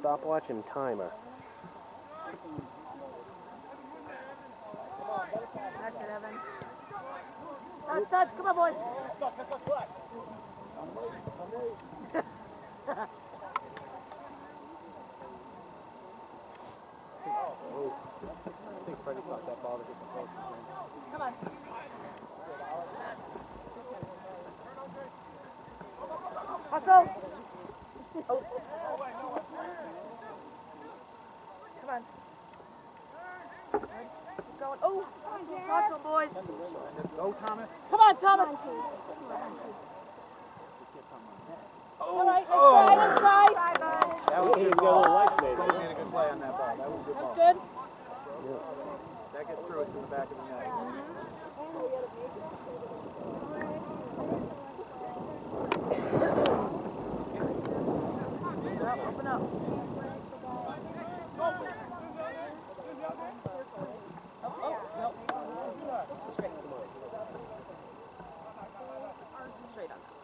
stopwatch and timer. That's it, Evan. Touch, come on, boys. I think Freddie thought that ball to hit the post. Come on. Hustle. Oh. Come on. Keep going. Oh, hustle, boys. Go, Thomas. Come on, Thomas. All right, let's try. That was a good ball. Freddie made a good play on that ball. That was a good ball. That's good. That gets through it to the back of the net. Open up. Straight on that.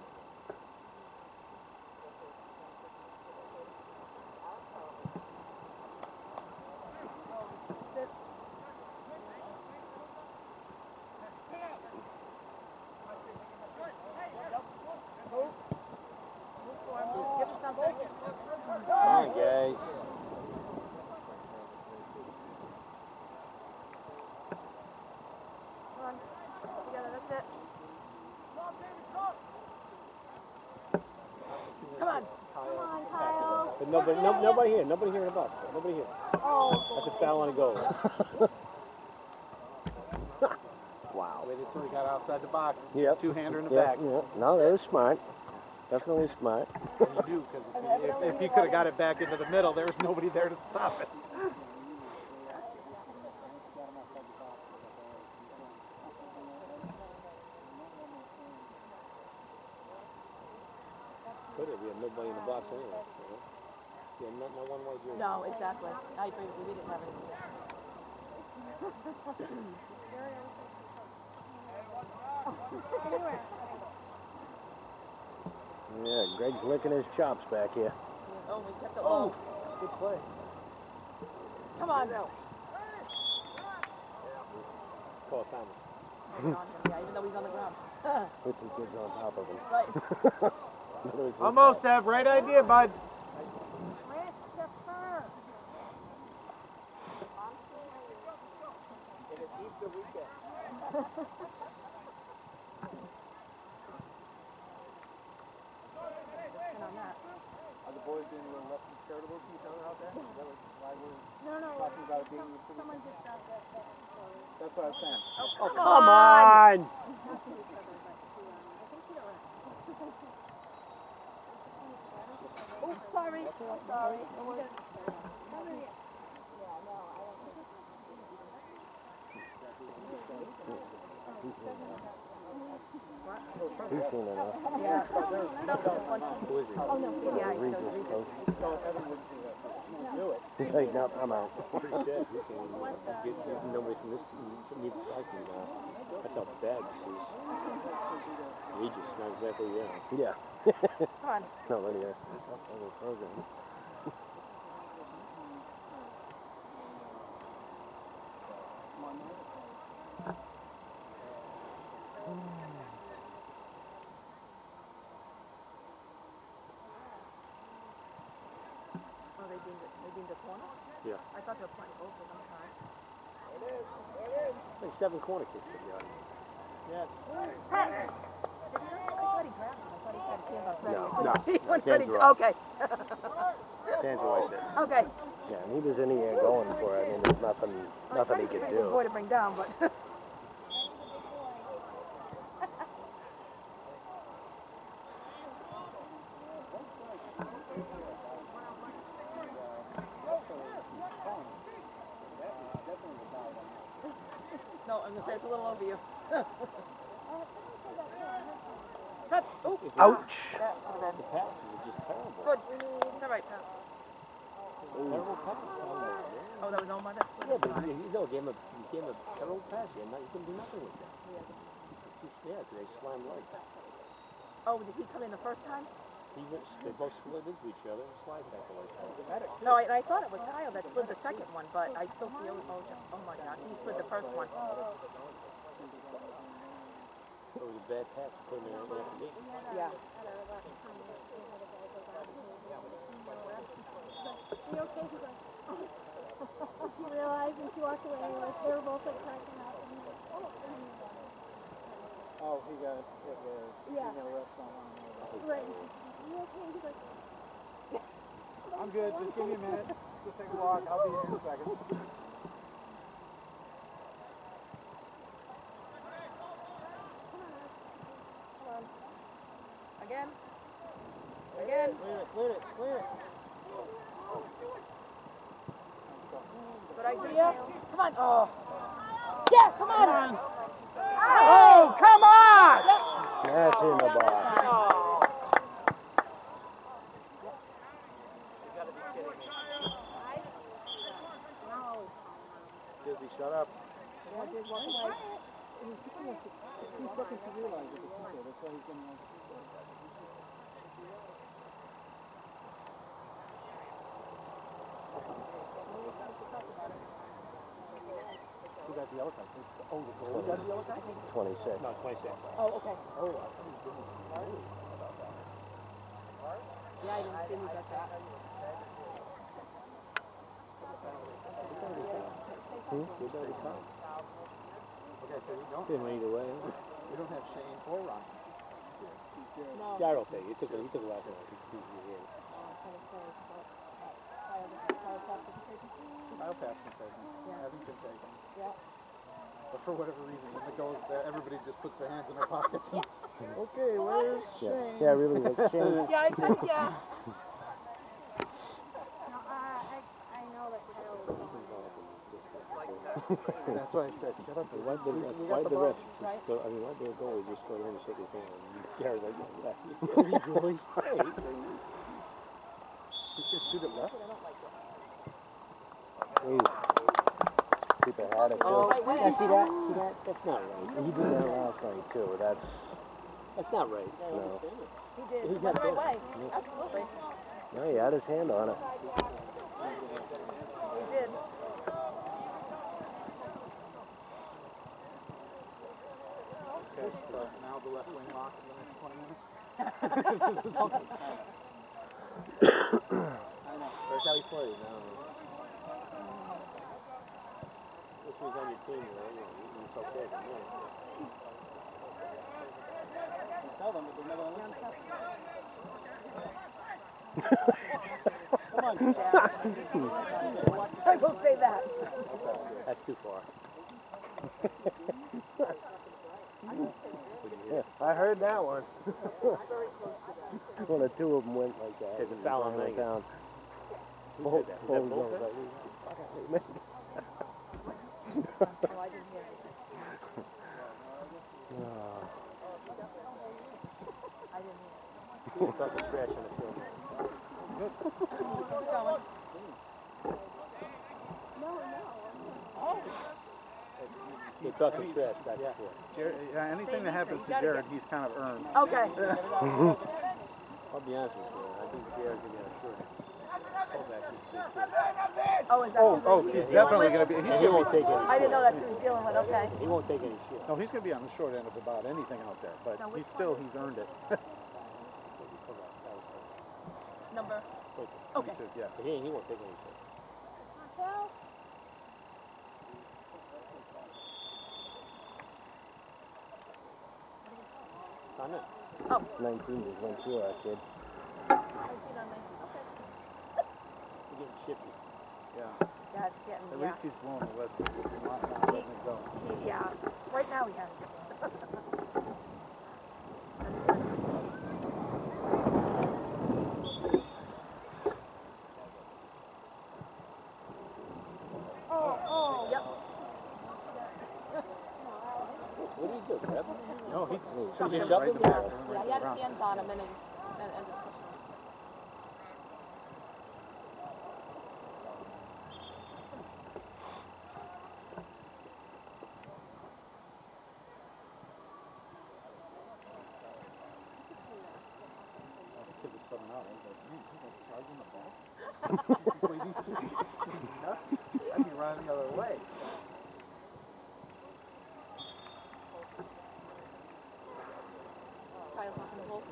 Come on, guys. Come on. Together, that's it. Come on. Come on, Kyle. But nobody here. Nobody here in the box. Nobody here. Oh. That's a foul on a goal. Wow. They just sort of got outside the box. Yep. Two-hander in the Yep, back. yep. No, that was smart. Definitely smart. You do, because if he could have got it back into the middle, there was nobody there to stop it. Could have. We had nobody in the box anyway. Yeah, no one way here. No, exactly. I agree with you. We didn't have anything. Yeah, Greg's licking his chops back here. Oh, we kept it low. Good play. Come on now. Call Thomas. Yeah, even though he's on the ground. With some kids on top of him. Right. Almost, Ev. Right idea, bud. Are the boys being a little less charitable to each other out there? Is that why we're talking about being someone just got that. That's what I was saying. Oh, Come on! Oh, sorry. Sorry. He's seen enough. Yeah. Who is he? Oh, no. Yeah, Regis coach. He's like, no, I'm out. Pretty sad. We can get nobody from this needs cycling now. That's how bad this is. Regis, not exactly, yeah. Come on. No, really, that's a tough little program. Oh, they deemed it corner? Yeah. I thought they were playing both of them. Like 7 corner kicks for the yard. Yes. I thought he grabbed him. I thought he had his hands on Freddie. No. He went Hands Freddie. were up. Okay. Hands were like this. Okay. Yeah, and he was in the air going for it. I mean, there's nothing he could Pretty good boy do. to bring down, but. No, I'm gonna say it's a little over you. Touch. Ooh. Ouch! Yeah, not bad. The passes are just terrible. Good. All right, Pat. Terrible passes. Oh, that was on my desk. Yeah, but he gave him a terrible pass here. You couldn't do nothing with that. Yeah, because they slammed right. Oh, did he come in the first time? They both slid into each other and slide back away. No, I thought it was Kyle that slid the second one, but I still see oh my God, he slid the first one. It was a bad pass to put him in after me. Yeah. Are you okay? He's like, she realized when she walked away, like, they were both like cracking up. And like, oh, he got hit with female restaurant on there. Right. Are you okay? He's like, I'm good. Just give me a minute. Just take a walk. I'll be here in a second. Again. Again. Clear it. Good idea. Come on. Oh. Yeah, come on. Oh, come on! That's in the box. Disney, shut up. Yeah, did walk away. It was 2 seconds to realize it was Tito. That's why he's going to Who got the yellow card? Oh, the goalie got the yellow card? 26. No, 26. Oh, okay. Oh, I thought he didn't about that. Yeah, I didn't see who got that. Okay, so we don't. Didn't either way. We don't have Shane or Ron. No. Jarrell paid. He took the last one. Kyle passed him taken. Hasn't been taken. Yeah. But for whatever reason, when it goes there, everybody just puts their hands in their pockets. Okay, where's Shane? Yeah, really. Like Shane. Yeah, I think, yeah. no, I know that Kyle was going. That's why I said, shut up. Why the ref just go, why the goalie just go in and shake his hand? Gary's like, yeah, goalie. He's going to shoot it left? People had it too. Oh, yeah, see that? That's not right. He did that last night too. That's not right. No. He did. He got the right way. Absolutely. No, he had his hand on it. He did. Okay, so now the left wing lock in the next 20 minutes. I know. That's how he plays now. This was on your team, he's okay. Tell them, but they're never going to listen. Come on, I will say that. That's too far. Yeah, I heard that one. One or two of them went like that. It's a foul on Megan. Who said that? Was that Bullfit? Oh, I didn't hear anything. I didn't hear. He's talking trash on the field. Keep going. You're talking trash back and forth. Jared, anything that happens to Jared, he's kind of earned. Okay. I'll be honest with you. I think Jared's going to get a short. Oh, is that He's definitely going to be. He won't take any. I didn't know that's who he was dealing with. Okay. He won't take any shit. No, he's going to be on the short end of about anything out there, but No, he's earned it. Number. Okay. Yeah. He won't take any shit. I know. Oh. 19 just went through our kid. I see it on my. Okay. We're getting shifty. Yeah. Yeah, it's getting. At Yeah. least he's willing to let it go. Yeah. Right now he has. Yep. What do you do, grab him? No, he Should him you right in the shove him? back. Yeah, he had his hands on him and just pushed him. The kid was coming out. I was like, man, he's like charging the ball. I'd be running the other way. Kyle's not gonna hold.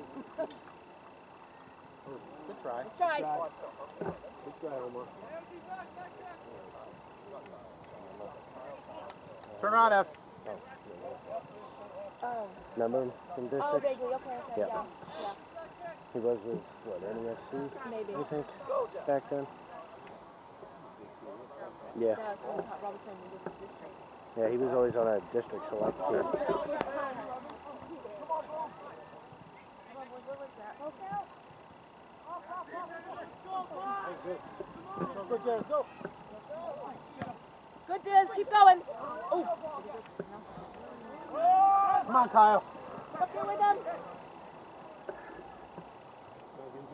Good try. Try. Good try, Omar. Turn around, F. Oh. Remember him from district? Oh, vaguely. Okay. Yeah. Yeah. He was with, what, NESC, Maybe. I think, back then? Yeah. Yeah, so Robert told me this is district. Yeah, he was always on a district select team. What was that? Good, Jared, go. Good, Diz. Keep going. Oh. Come on, Kyle. Up here with them.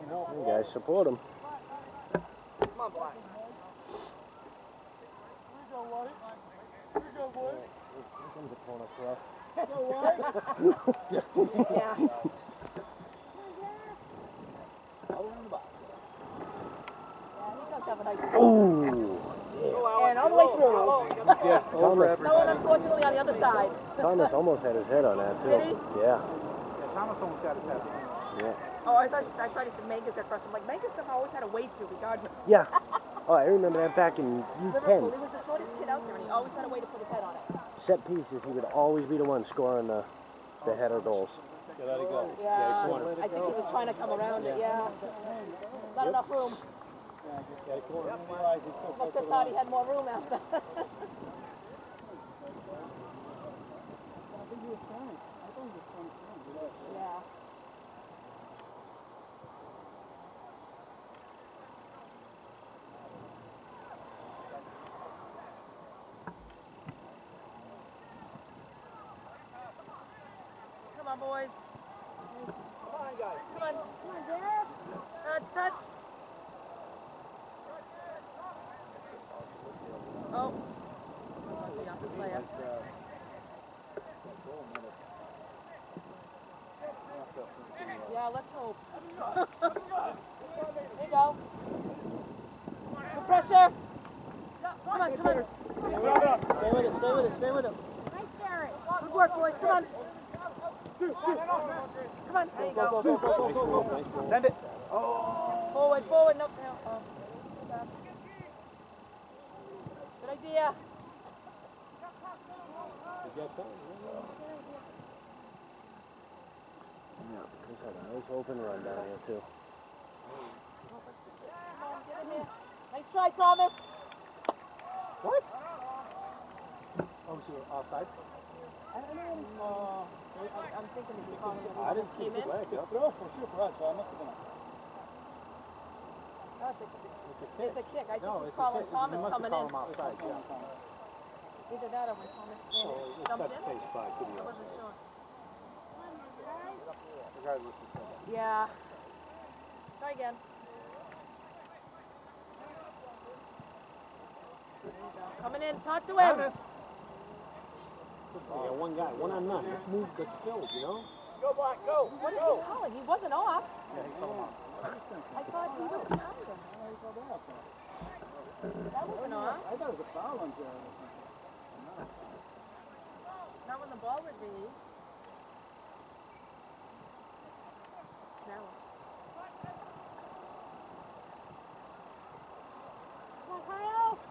You guys support him. Come on, Black. Yeah. Ooh. And all the way through. Yeah, over Thomas, No one, unfortunately, on the other side. Thomas almost had his head on that, too. Did he? Yeah. Thomas almost got his head. Yeah. Oh, I thought he said Mangus at first. I'm like, Mangus somehow always had a way to regardless. Yeah. Oh, I remember that back in Liverpool, U10. he was the shortest kid out there, and he always had a way to put his head on it. Set pieces, he would always be the one scoring the header goals. Yeah, let it go. Yeah, I think he was trying to come around it, yeah. Not enough room. Must have thought he had more room after. Yeah. Come on, boys. Come on, guys. Come on. Come on, Dad. Touch. Oh. The opposite player. Yeah, let's hope. There you go. Good pressure. Come on, come on. Stay with it, stay with it, stay with it. Nice, Jared. Good work, boys. Come on. Come on. There you go. Send it. Forward, forward. No, no. Oh. Good idea. Yeah, he's had a nice open run down here, too. Come on, get in here. Nice try, Thomas. What? Oh, so offside? I don't know. I'm thinking if you calling it. I didn't see the flag up. Throw for sure for us, so I must have been. Oh, it's a kick. I think No, he's it's calling a kick. Thomas You must coming have in. called him outside, yeah. Either that or when Thomas It's jumped not in. the same spot, could be I wasn't sure. Regardless, he said that. Yeah. Try again. There you go. Coming in. Talk to him. Yeah, one guy, one on none. Let's move, let's fill, you know? Go, Black, go! What is he calling? He wasn't off. Yeah, he called him out. I thought he was behind him. That wasn't off. I thought it was a foul on Jared. Not when the ball was released. Now. Come on, Kyle.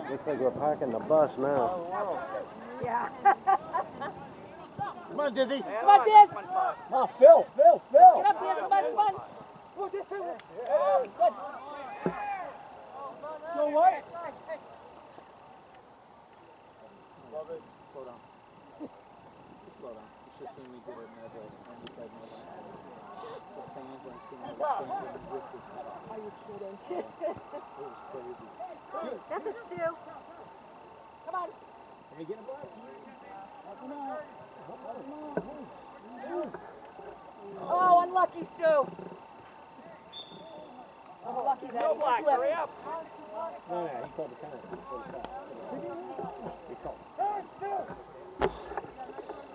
Looks like we're parking the bus now. Yeah. Come on, Dizzy. Come on, Diz. Oh, Phil. Get up here. Come on, come on. Good. So what? Slow down. Slow down. You should have seen me do it in that way. On the side, no line. The fans weren't seeing the fans and whistles. Are you kidding? It was crazy. That's a steal. Come on. Can we get a block? Oh, unlucky, Stu. Unlucky that. Go, Black. Hurry up. No, he called the penalty. He called.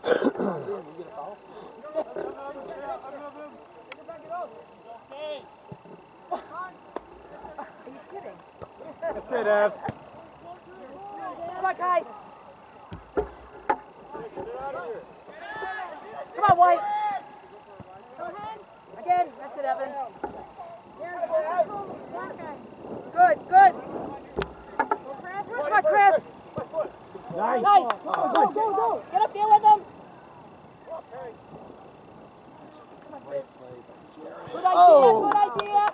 You get a foul? it, Ev. Come on, Kai. Come on, White. Again, that's it, Evan. Good, good. Come on, Chris. Nice. Nice. Go. Get up there with them. Good idea, good idea.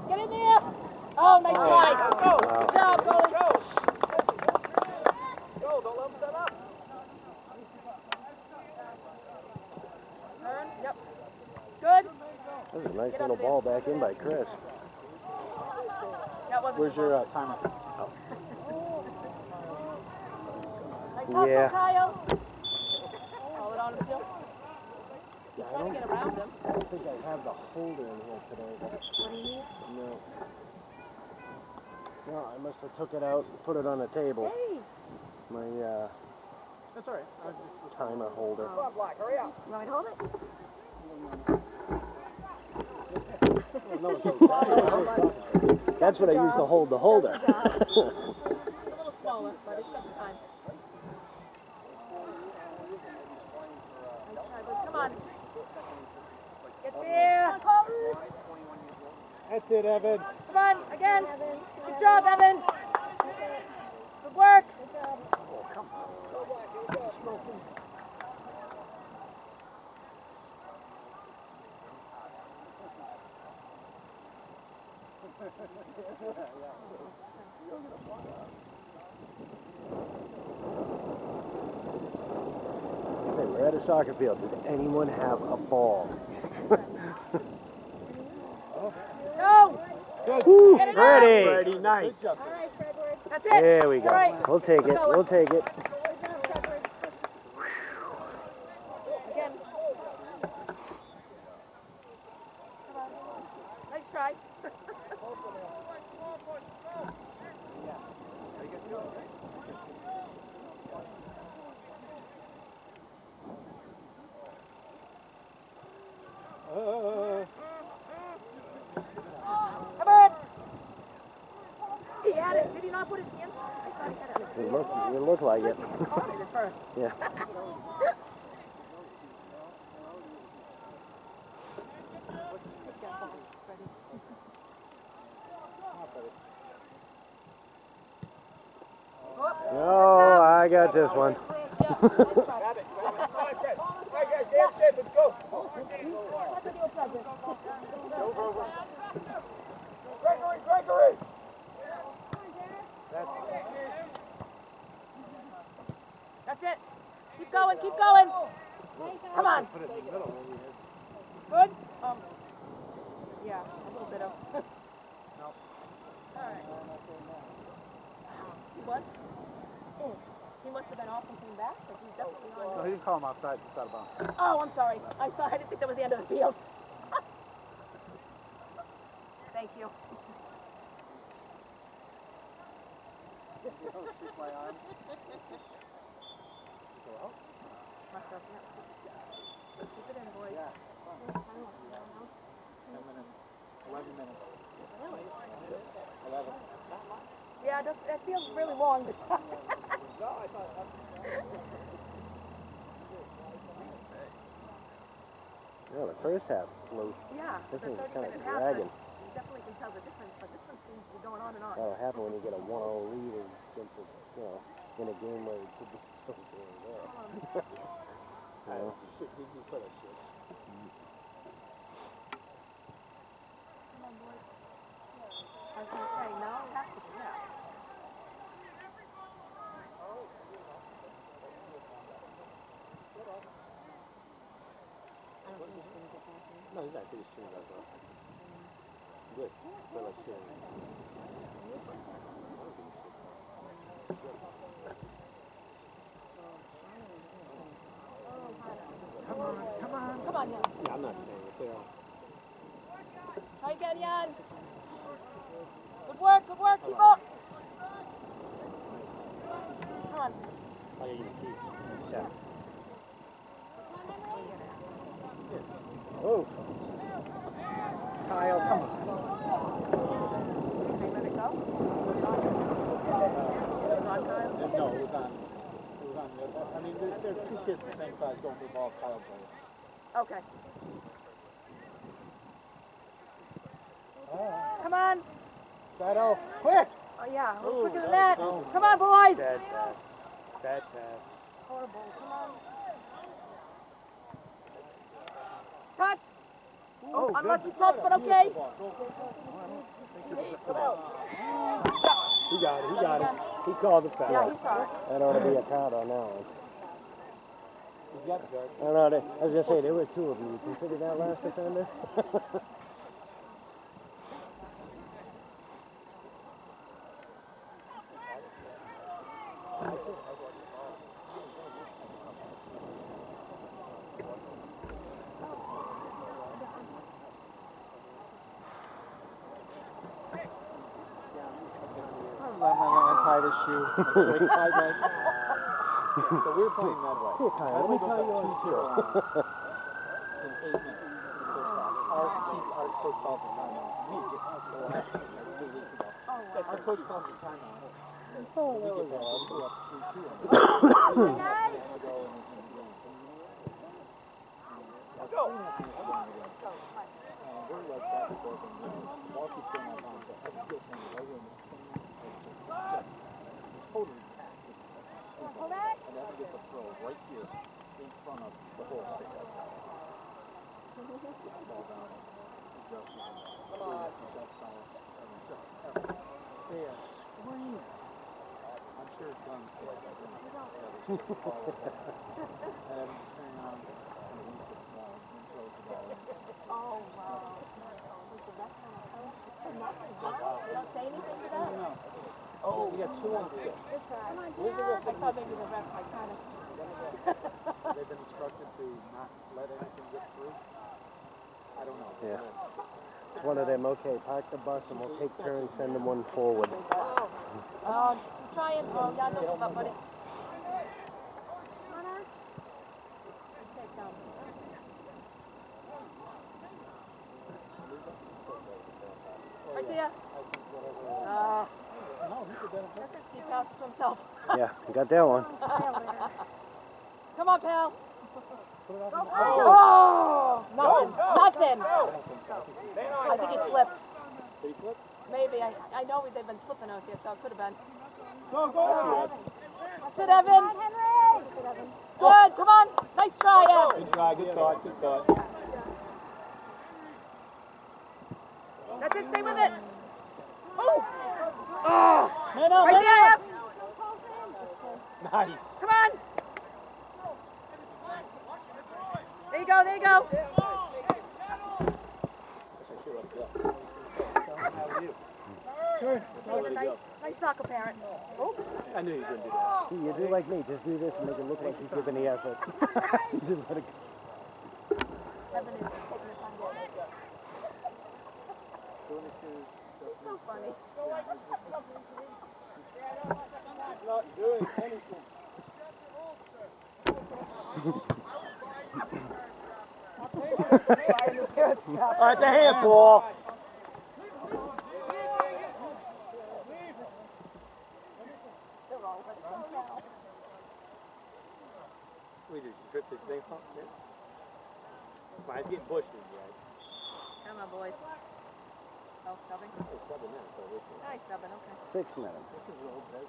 Get in there. Oh, nice try. Wow. Good job, goalie. Go, don't let him set up. Turn. Yep. Good. That was a nice little ball back in by Chris. That wasn't Where's your timer? Nice hustle, Yeah. Kyle. Hold it on him still. He's trying to get around him. I don't think I have the holder in here today. But What do you need? no. No, I must have took it out and put it on the table. Hey. My That's all right. I was just... timer holder. Come on, Black, hurry up. You want me to hold it? That's what I use to hold the holder. It's a little smaller, but it's just fine. Nice try, bud. Come on. Get there. That's it, Evan. Come on, again. Good job, Evan. Good work. Say, we're at a soccer field. Does anyone have a ball? Go. Woo, Get it ready. Ready, nice. All right, Fredward. That's it. There we go. All right. We'll take it. We'll take it. Good job, Fredward. Again. Nice try. Come on. He had it. Did he not put his hands? I thought he had it. It looked like it. He caught it at first. Yeah. Oh, I got this one. Gregory! That's it. Keep going, keep going. Come on. Good? Yeah, a little bit of. Alright. He was? He must have been off and came back, but he's definitely on. No, he didn't call him outside. It's out of bounds. Oh, I'm sorry. I didn't think that was the end of the field. Thank you. Shake my arm. Must have, yeah. Keep it in, boys. 10 minutes. 11 minutes. 11. Yeah, that feels really long. But Yeah, the first half flew. yeah, This the one's 30 kind of minute half, dragging. you definitely can tell the difference, but this one seems to be going on and on. That'll happen when you get a 1-0 lead against a, in a game where it could be so very there. You know? I was going to say, no, it has to be, yeah. No, he's not pretty soon. Good. Well, let's see. Come on, Jan. Yeah, I'm not saying it. They're all. Try again, Jan. Good work, keep up. Come on. Oh, yeah, you can keep. Yeah. Oh. Kyle, come on. Okay, let it go. There's two kids the same size going for the ball. Kyle plays. Okay. Come on. Shadow, quick! Oh, yeah. A little quicker than that. Come on, boys. Bad pass. Bad pass. Horrible. Come on. Touch. Oh, unlucky touch, but okay. He got it. He got it. He called the foul. Yeah, he saw it. That ought to be a count on that one. He's got it, Jared. I don't know, I was going to say, there were two of them. You consider that last defender? I'm gonna tie this shoe. Wait, tie that. So we're playing Medway. Here, Kyle, let me tie yours. 2-0 in 8 minutes. Our coach calls the timeout. We just 2 weeks ago. Our coach calls the timeout. Oh, We that get was that. odd. We're up 3-2. Let's go. And we're like back and forth, and Marky's going on time, so I can feel something right in the totally packed. And then we get the throw right here in front of the whole stick. Ball down. Adjustment. Come on. There. Scream. I'm sure it's done. And I'm turning on and the wings get small and throws the ball in. Oh, wow. You don't say anything to that? No. Oh, we got 2 on 6. Come on, Where's the Dad. rest I of thought maybe the ref might kind of. They've been instructed to not let anything get through. I don't know. Yeah. It's one of them, okay, park the bus and we'll take turns, send them one forward. Oh, he's trying. Oh, yeah, don't give up, buddy. Come on, Ash. Take down. Right there. No, he could benefit. He passes to himself. Yeah, you got that one. Come on, pal. Put it off. Oh, nothing. Nothing. I think he slipped. Did he flip? Maybe. I know they've been slipping out here, so it could have been. Go, go! That's it, Evan. Good. Come on. Nice try, Evan. Good try, good thought, good thought. That's it. Stay with it. Oh. Oh. Man up, Right man there, up! Ev. Nice. Come on. There you go. There you go. He's a nice soccer parent. Oh. I knew he was going to do that. See, you do like me, just do this and make it look like he's giving the effort. Just let it go. Evan is taking his time getting it. He's so funny. Not doing anything. All right, the handball. We just trip this thing off. Yeah. Mine's getting bushy, right? Come on, boys. Oh, stubbing. It's seven now, so we're Nice stubbing. Okay. 6 minutes. This is old Des.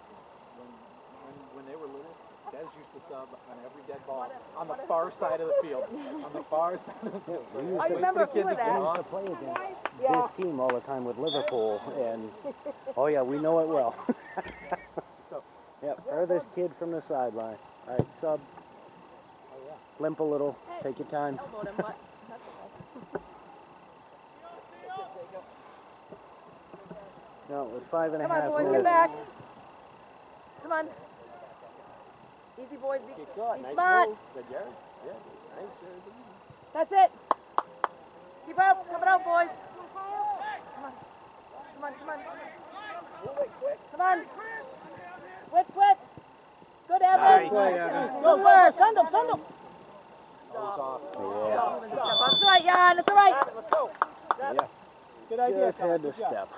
When they were little, Des used to sub on every dead ball on the far side of the field. On the far side of the field. I remember a few of We that. used to play against this team all the time with Liverpool, and oh yeah, we know it well. Yep, furthest kid from the sideline. All right, sub. Limp a little. Take your time. Elbowed him, but that's okay. No, with 5 and a Come on, half boys, get minutes. back. Come on. Easy, boys. Be nice smart. move. Good, Jared. Yeah, nice, Jared. That's it. Keep up. Coming out, boys. Come on. Come on, come on. Come on. Switch, switch. Good, Evan. Nice. Good work. Send him, send him. Yeah. That's right, Jan. That's all right. Yeah. Good idea, Just had to Good job. step.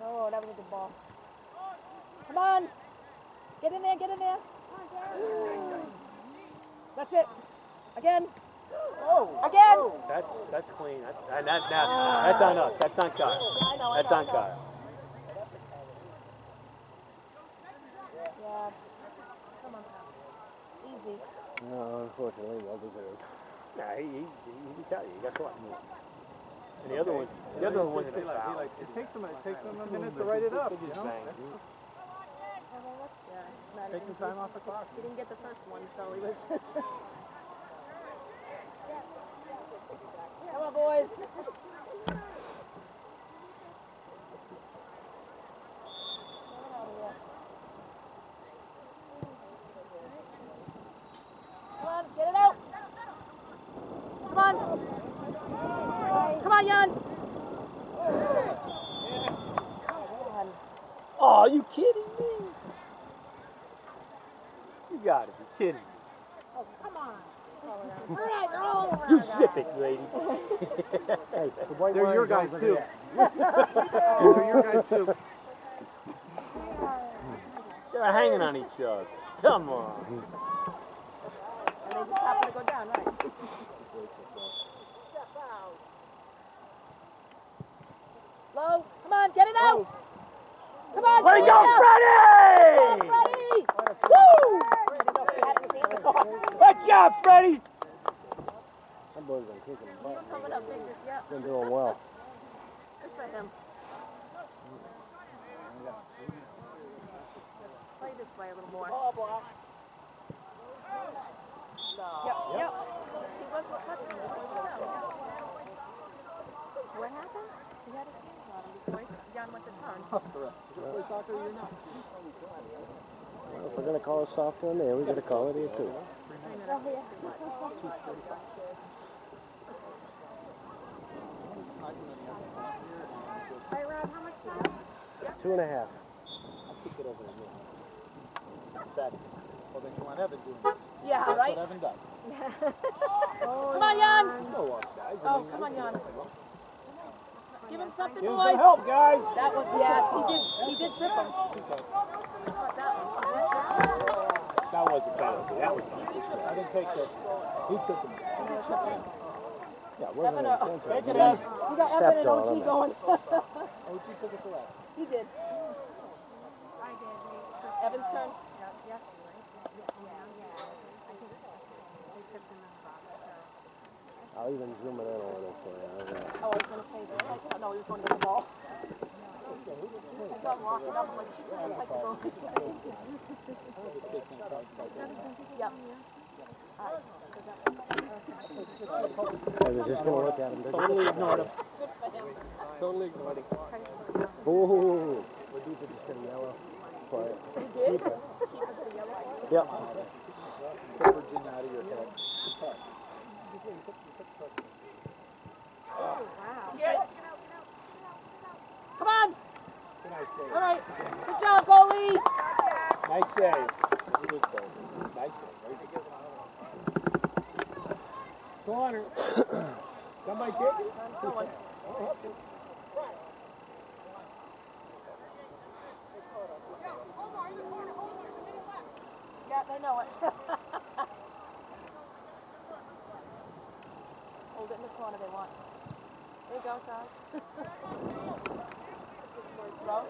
Oh, that was a good ball. Come on. Get in there, get in there. That's it. Again. Oh! Again. Oh. That's clean. That's on us. That's on Kyle. I know, That's on Kyle. Yeah. Come on. Easy. No, unfortunately, well deserved. Nah, he tell you. Guess what? And the other one wasn't a foul. It takes them a minute to write it up, you know? Yeah. Taking time off the clock. He didn't get the first one, so he was. Come on, boys. Come on, get it out. Come on. Come on, Jan. Oh, are you kidding me? You gotta be kidding me. Oh, come on. All right, roll. You sip it, lady. Hey, the white They're wine your guys goes too. in They're your guys too. They're hanging on each other. Come on. And they just happen to go down, right? Low. Come on, get it out. Come on, Way to go, Freddie! Woo! Good job, Freddie! That boy's been kicking butt. Coming up big this year. Been doing well. Good for him. Play this way a little more. Yep. He wasn't touching it. What happened? He had his hands on him before Jan went to turn. Well, if we're going to call a soft one there, we got to call it here too. Hey, Rob, how much time? 2.5. I'll kick it over to you. Exactly. Well, then you want Evan doing this. Yeah, That's right? what Evan does. Come on, Jan. No offside. Oh, come on, Jan. Give him something, Give him boys. some help, guys. That was, yeah, he did trip him. That was a penalty. That was I didn't take that. He took him. Yeah, it wasn't intentional. Take it, Ev. You got Stepped Evan and on OG him. going. OG took it to left. He did. Evan's turn. I'll even zoom it in a little for you. How's that? Oh, I was going to say that. Oh, no, he was going to get the ball. I got walking up. I'm like, shit, I like the ball. Yep. I was just going to look at him. Totally ignored him. Totally ignored him. Ooh. What do you think it's going to yellow? Quiet. He did? Keeper to yellow. Yep. Get Virginia out of your head. Come on. Nice save. All right. Good job, goalie. Nice save. Good save. Nice save. Very good. Corner. Somebody kick it? Yeah, they know it. Hold it in the corner they want. There you go, guys. Throw.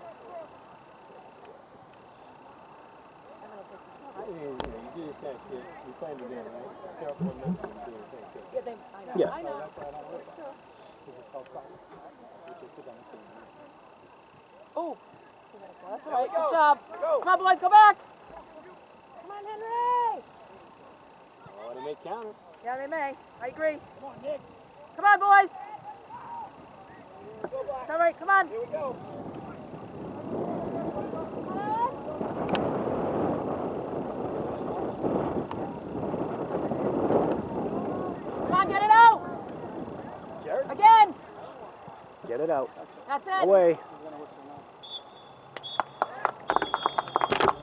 You do the same shit. You playing the game, right? Careful and listen and do the same shit. Yeah, they, I know. Yeah. I know. That's why I don't worry about it. It's just called practice. You just sit down and sit down. Ooh. That's all right. Good job. Come on, boys, go back. Come on, Henry. Oh, they may count it. Yeah, they may. I agree. Come on, Nick. Come on, boys. It's all right. Come on. Here we go. Come on, get it out. Jared? Again. Get it out. That's it. Away.